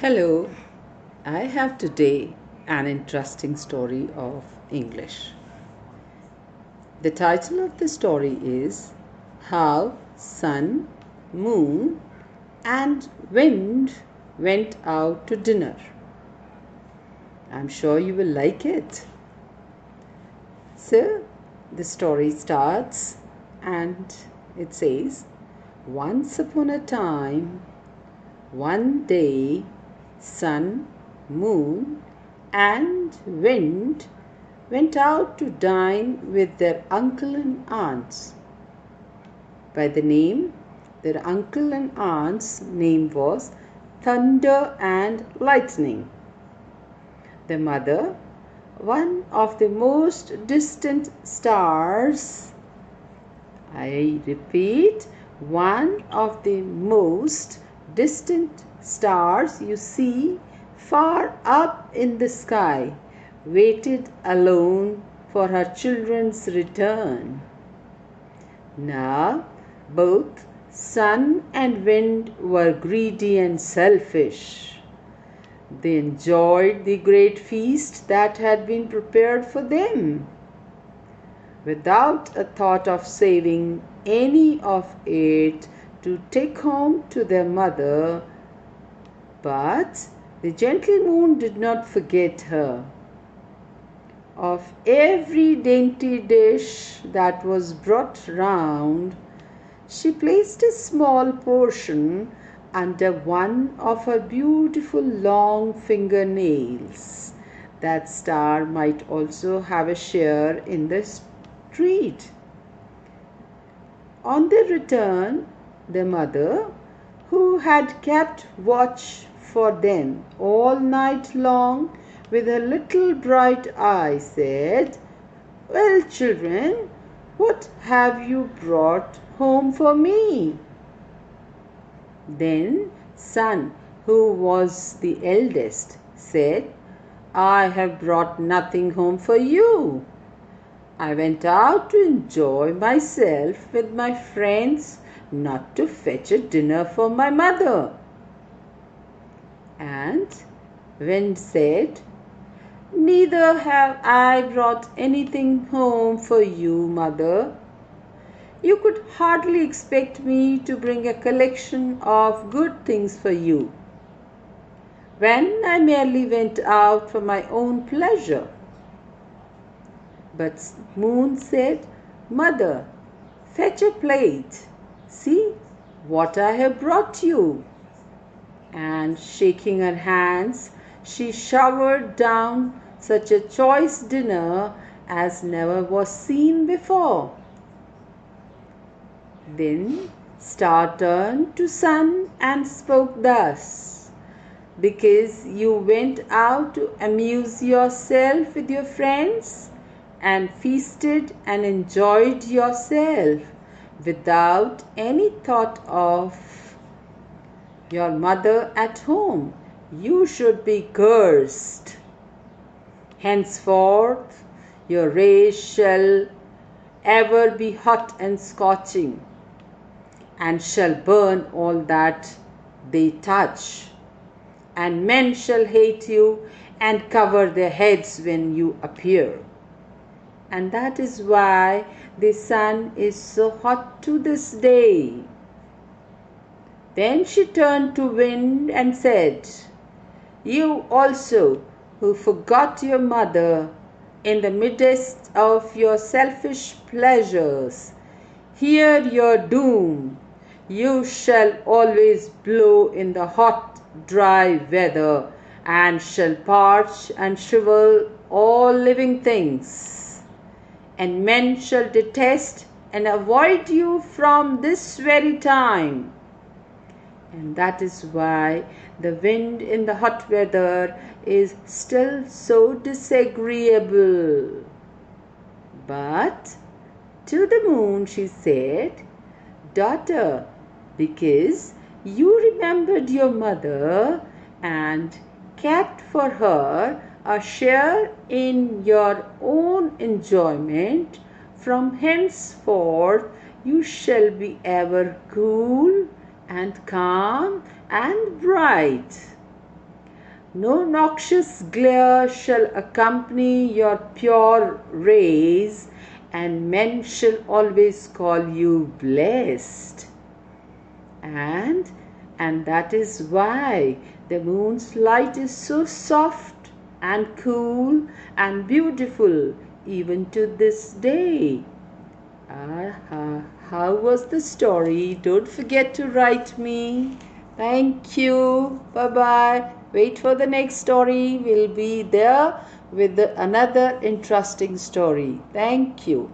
Hello, I have today an interesting story of English. The title of the story is How Sun, Moon, and Wind Went Out to Dinner. I'm sure you will like it. So, the story starts and it says, Once upon a time, one day, Sun, Moon, and Wind went out to dine with their uncle and aunts. By the name, their uncle and aunt's name was Thunder and Lightning. The mother, one of the most distant stars, I repeat, one of the most distant stars you see far up in the sky, waited alone for her children's return. Now, both sun and wind were greedy and selfish. They enjoyed the great feast that had been prepared for them, without a thought of saving any of it to take home to their mother. But the gentle moon did not forget her. Of every dainty dish that was brought round, she placed a small portion under one of her beautiful long fingernails. That star might also have a share in the treat. On their return, the mother, who had kept watch for them all night long with her little bright eye, said, "Well, children, what have you brought home for me?" Then Sun, who was the eldest, said, "I have brought nothing home for you. I went out to enjoy myself with my friends, not to fetch a dinner for my mother." And Wind said, "Neither have I brought anything home for you, mother. You could hardly expect me to bring a collection of good things for you, when I merely went out for my own pleasure." But Moon said, "Mother, fetch a plate. See what I have brought you." And shaking her hands, she showered down such a choice dinner as never was seen before. Then Star turned to Sun and spoke thus, "Because you went out to amuse yourself with your friends and feasted and enjoyed yourself without any thought of your mother at home, you should be cursed. Henceforth your rays shall ever be hot and scorching, and shall burn all that they touch. And men shall hate you and cover their heads when you appear." And that is why the sun is so hot to this day. Then she turned to Wind and said, "You also, who forgot your mother in the midst of your selfish pleasures, hear your doom. You shall always blow in the hot, dry weather, and shall parch and shrivel all living things. And men shall detest and avoid you from this very time." And that is why the wind in the hot weather is still so disagreeable. But to the moon she said, "Daughter, because you remembered your mother and kept for her a share in your own enjoyment, from henceforth you shall be ever cool and calm and bright." No noxious glare shall accompany your pure rays, and men shall always call you blessed. And that is why the moon's light is so soft and cool and beautiful even to this day. How was the story? Don't forget to write me. Thank you. Bye bye. Wait for the next story. We'll be there with another interesting story. Thank you.